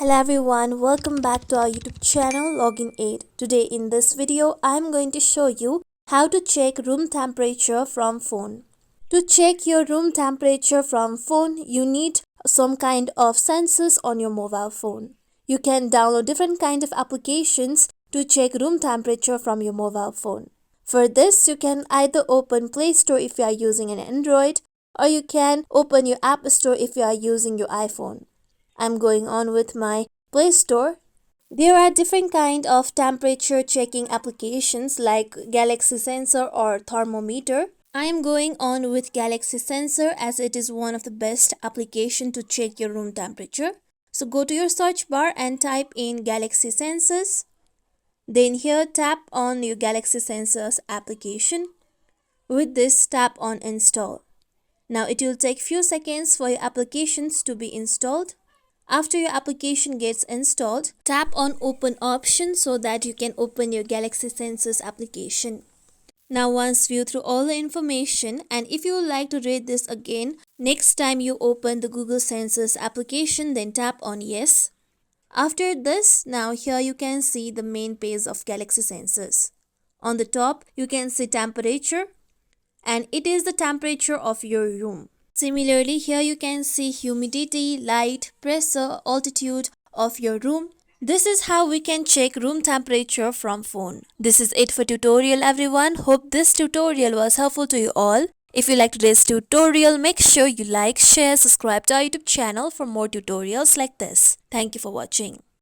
Hello everyone, welcome back to our YouTube channel Login Aid. Today in this video, I am going to show you how to check room temperature from phone. To check your room temperature from phone, you need some kind of sensors on your mobile phone. You can download different kind of applications to check room temperature from your mobile phone. For this, you can either open Play Store if you are using an Android, or you can open your App Store if you are using your iPhone. I'm going on with my Play Store. There are different kind of temperature checking applications like Galaxy Sensor or thermometer. I am going on with Galaxy Sensor as it is one of the best application to check your room temperature. So go to your search bar and type in Galaxy Sensors. Then here tap on your Galaxy Sensors application. With this, tap on install. Now it will take few seconds for your applications to be installed. After your application gets installed, tap on open option so that you can open your Galaxy Sensors application. Now once view through all the information, and if you would like to read this again, next time you open the Google Sensors application, then tap on yes. After this, now here you can see the main page of Galaxy Sensors. On the top, you can see temperature, and it is the temperature of your room. Similarly, here you can see humidity, light, pressure, altitude of your room. This is how we can check room temperature from phone. This is it for tutorial everyone. Hope this tutorial was helpful to you all. If you liked today's tutorial, make sure you like, share, subscribe to our YouTube channel for more tutorials like this. Thank you for watching.